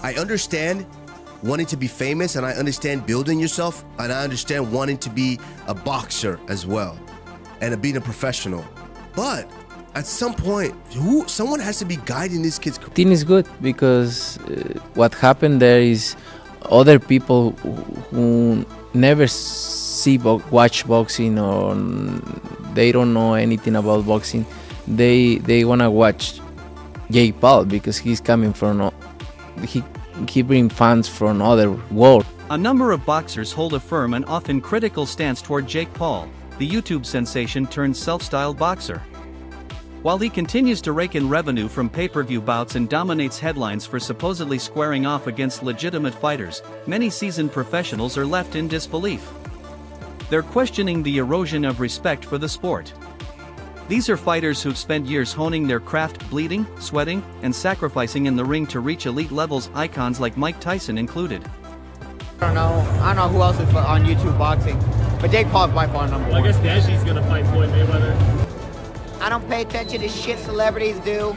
I understand wanting to be famous, and I understand building yourself, and I understand wanting to be a boxer as well, and being a professional. But at some point, someone has to be guiding these kids. Team is good because what happened there is other people who never watch boxing, or they don't know anything about boxing, they wanna watch Jake Paul because he's coming from he brings fans from other world. A number of boxers hold a firm and often critical stance toward Jake Paul, the YouTube sensation turned self-styled boxer. While he continues to rake in revenue from pay-per-view bouts and dominates headlines for supposedly squaring off against legitimate fighters, many seasoned professionals are left in disbelief. They're questioning the erosion of respect for the sport. These are fighters who've spent years honing their craft, bleeding, sweating, and sacrificing in the ring to reach elite levels, icons like Mike Tyson included. I don't know who else is on YouTube boxing, but Jake Paul's by far number one. I guess Deji's gonna fight Floyd Mayweather. I don't pay attention to shit celebrities do.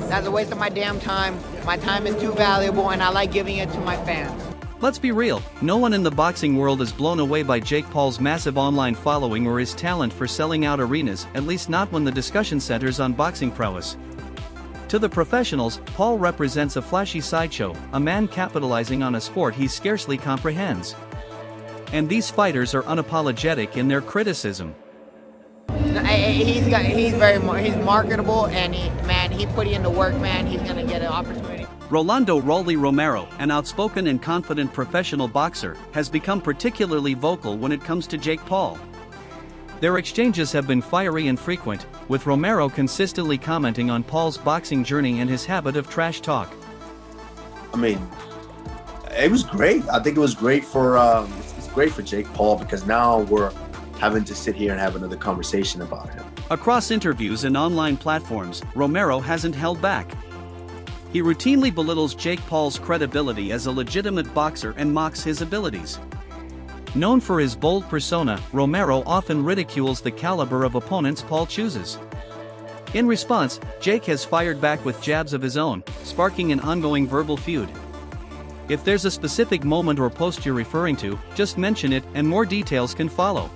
That's a waste of my damn time. My time is too valuable, and I like giving it to my fans. Let's be real, no one in the boxing world is blown away by Jake Paul's massive online following or his talent for selling out arenas, at least not when the discussion centers on boxing prowess. To the professionals, Paul represents a flashy sideshow, a man capitalizing on a sport he scarcely comprehends. And these fighters are unapologetic in their criticism. He's marketable, and he put in the work, man. He's gonna get an opportunity. Rolando "Rolly" Romero, an outspoken and confident professional boxer, has become particularly vocal when it comes to Jake Paul. Their exchanges have been fiery and frequent, with Romero consistently commenting on Paul's boxing journey and his habit of trash talk. I mean, it was great. I think it was great for it's great for Jake Paul because now we're having to sit here and have another conversation about him. Across interviews and online platforms, Romero hasn't held back. He routinely belittles Jake Paul's credibility as a legitimate boxer and mocks his abilities. Known for his bold persona, Romero often ridicules the caliber of opponents Paul chooses. In response, Jake has fired back with jabs of his own, sparking an ongoing verbal feud. If there's a specific moment or post you're referring to, just mention it and more details can follow.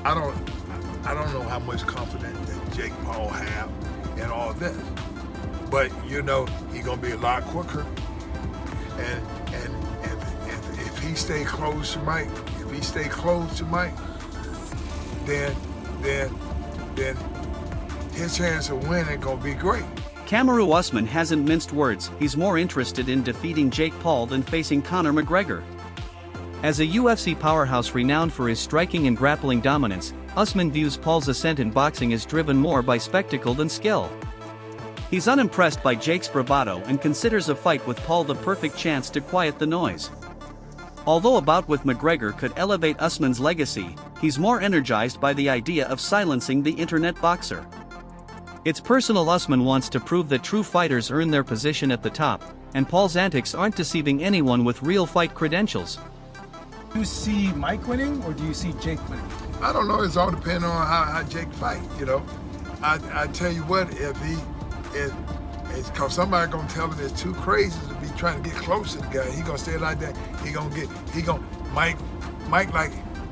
I don't know how much confidence that Jake Paul have in all this. But you know he's gonna be a lot quicker, and if he stay close to Mike, then his chance of winning gonna be great. Kamaru Usman hasn't minced words. He's more interested in defeating Jake Paul than facing Conor McGregor. As a UFC powerhouse renowned for his striking and grappling dominance, Usman views Paul's ascent in boxing as driven more by spectacle than skill. He's unimpressed by Jake's bravado and considers a fight with Paul the perfect chance to quiet the noise. Although a bout with McGregor could elevate Usman's legacy, he's more energized by the idea of silencing the internet boxer. It's personal. Usman wants to prove that true fighters earn their position at the top, and Paul's antics aren't deceiving anyone with real fight credentials. Do you see Mike winning, or do you see Jake winning? I don't know. It's all depending on how Jake fight. You know, I tell you what, it's cause somebody gonna tell him it's too crazy to be trying to get close to the guy. He gonna stay like that. Mike like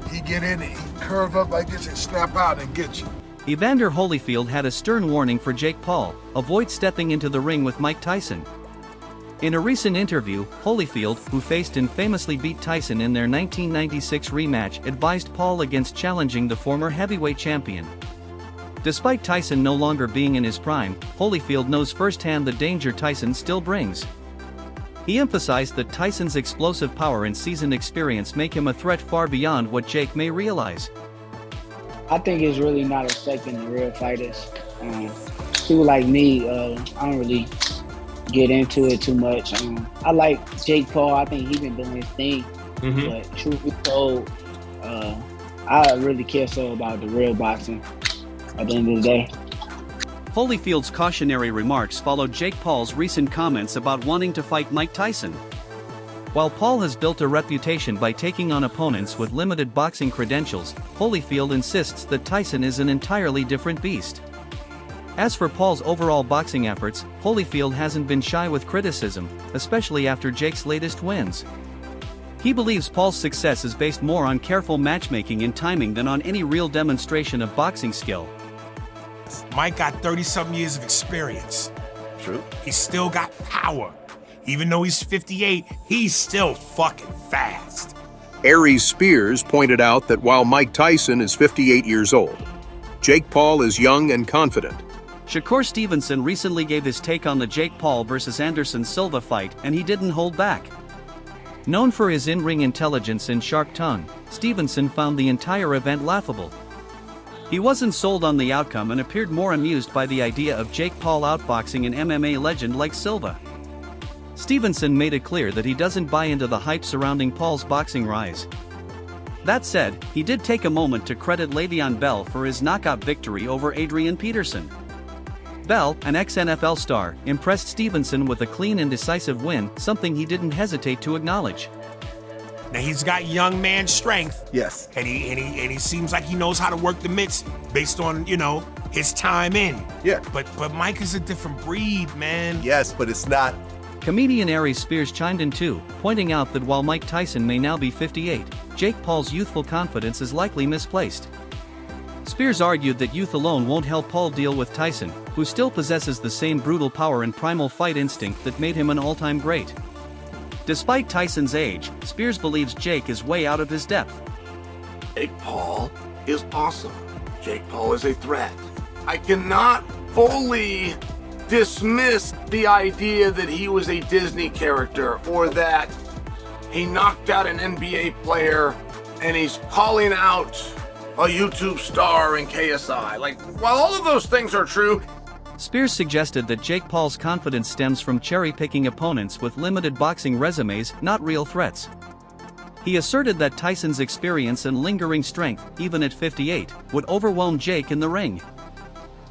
he get in and he curve up like this and snap out and get you. Evander Holyfield had a stern warning for Jake Paul: avoid stepping into the ring with Mike Tyson. In a recent interview, Holyfield, who faced and famously beat Tyson in their 1996 rematch, advised Paul against challenging the former heavyweight champion. Despite Tyson no longer being in his prime, Holyfield knows firsthand the danger Tyson still brings. He emphasized that Tyson's explosive power and seasoned experience make him a threat far beyond what Jake may realize. I think it's really not affecting the real fighters. People like me, I don't really get into it too much. I like Jake Paul. I think he's been doing his thing. But truth be told, I really care so about the real boxing at the end of the day. Holyfield's cautionary remarks followed Jake Paul's recent comments about wanting to fight Mike Tyson. While Paul has built a reputation by taking on opponents with limited boxing credentials, Holyfield insists that Tyson is an entirely different beast. As for Paul's overall boxing efforts, Holyfield hasn't been shy with criticism, especially after Jake's latest wins. He believes Paul's success is based more on careful matchmaking and timing than on any real demonstration of boxing skill. Mike got 30-something years of experience. True. He's still got power. Even though he's 58, he's still fucking fast. Aries Spears pointed out that while Mike Tyson is 58 years old, Jake Paul is young and confident. Shakur Stevenson recently gave his take on the Jake Paul vs. Anderson Silva fight, and he didn't hold back. Known for his in-ring intelligence and sharp tongue, Stevenson found the entire event laughable. He wasn't sold on the outcome and appeared more amused by the idea of Jake Paul outboxing an MMA legend like Silva. Stevenson made it clear that he doesn't buy into the hype surrounding Paul's boxing rise. That said, he did take a moment to credit Le'Veon Bell for his knockout victory over Adrian Peterson. Bell, an ex-NFL star, impressed Stevenson with a clean and decisive win, something he didn't hesitate to acknowledge. Now he's got young man strength. Yes. And he seems like he knows how to work the mitts based on, his time in. Yeah. But Mike is a different breed, man. Yes, but it's not. Comedian Aries Spears chimed in too, pointing out that while Mike Tyson may now be 58, Jake Paul's youthful confidence is likely misplaced. Spears argued that youth alone won't help Paul deal with Tyson, who still possesses the same brutal power and primal fight instinct that made him an all-time great. Despite Tyson's age, Spears believes Jake is way out of his depth. Jake Paul is awesome. Jake Paul is a threat. I cannot fully dismiss the idea that he was a Disney character or that he knocked out an NBA player and he's calling out a YouTube star in KSI. While all of those things are true, Spears suggested that Jake Paul's confidence stems from cherry-picking opponents with limited boxing resumes, not real threats. He asserted that Tyson's experience and lingering strength, even at 58, would overwhelm Jake in the ring.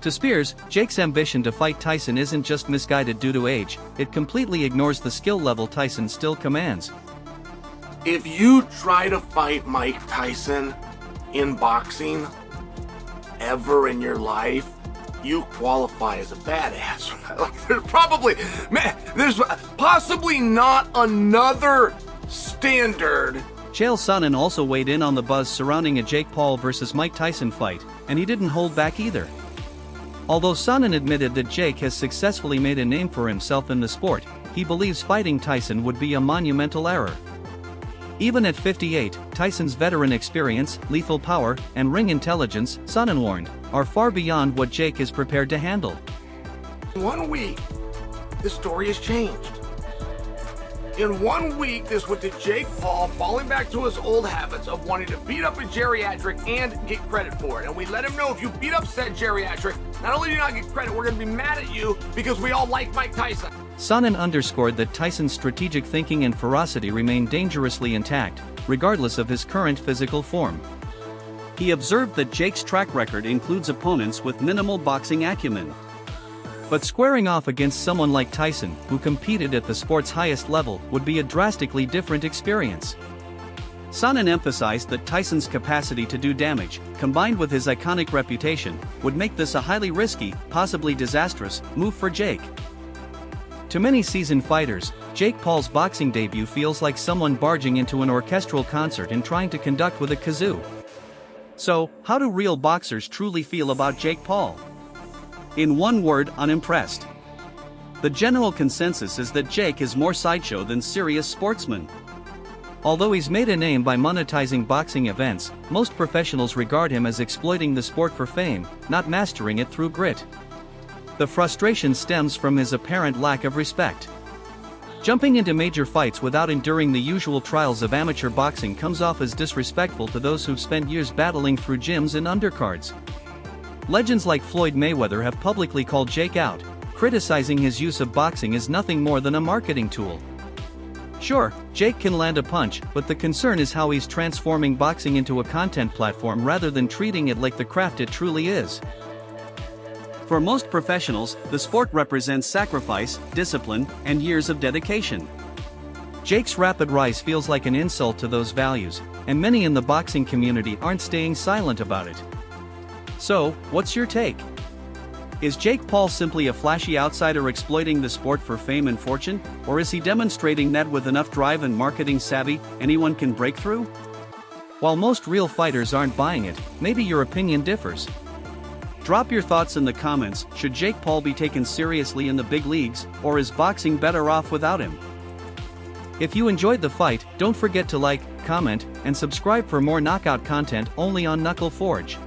To Spears, Jake's ambition to fight Tyson isn't just misguided due to age, it completely ignores the skill level Tyson still commands. if you try to fight Mike Tyson in boxing ever in your life, you qualify as a badass. There's possibly not another standard. Chael Sonnen also weighed in on the buzz surrounding a Jake Paul vs. Mike Tyson fight, and he didn't hold back either. Although Sonnen admitted that Jake has successfully made a name for himself in the sport, he believes fighting Tyson would be a monumental error. Even at 58, Tyson's veteran experience, lethal power, and ring intelligence, Sonnen warned, are far beyond what Jake is prepared to handle. In 1 week, the story has changed. In 1 week, this went to Jake Paul falling back to his old habits of wanting to beat up a geriatric and get credit for it. And we let him know, if you beat up said geriatric, not only do you not get credit, we're going to be mad at you because we all like Mike Tyson. Sonnen underscored that Tyson's strategic thinking and ferocity remain dangerously intact, regardless of his current physical form. He observed that Jake's track record includes opponents with minimal boxing acumen. But squaring off against someone like Tyson, who competed at the sport's highest level, would be a drastically different experience. Sonnen emphasized that Tyson's capacity to do damage, combined with his iconic reputation, would make this a highly risky, possibly disastrous, move for Jake. To many seasoned fighters, Jake Paul's boxing debut feels like someone barging into an orchestral concert and trying to conduct with a kazoo. So, how do real boxers truly feel about Jake Paul? In one word, unimpressed. The general consensus is that Jake is more sideshow than serious sportsman. Although he's made a name by monetizing boxing events, most professionals regard him as exploiting the sport for fame, not mastering it through grit. The frustration stems from his apparent lack of respect. Jumping into major fights without enduring the usual trials of amateur boxing comes off as disrespectful to those who've spent years battling through gyms and undercards. Legends like Floyd Mayweather have publicly called Jake out, criticizing his use of boxing as nothing more than a marketing tool. Sure, Jake can land a punch, but the concern is how he's transforming boxing into a content platform rather than treating it like the craft it truly is. For most professionals, the sport represents sacrifice, discipline, and years of dedication. Jake's rapid rise feels like an insult to those values, and many in the boxing community aren't staying silent about it. So, what's your take? Is Jake Paul simply a flashy outsider exploiting the sport for fame and fortune, or is he demonstrating that with enough drive and marketing savvy, anyone can break through? While most real fighters aren't buying it, maybe your opinion differs. Drop your thoughts in the comments. Should Jake Paul be taken seriously in the big leagues, or is boxing better off without him? If you enjoyed the fight, don't forget to like, comment, and subscribe for more knockout content only on Knuckle Forge.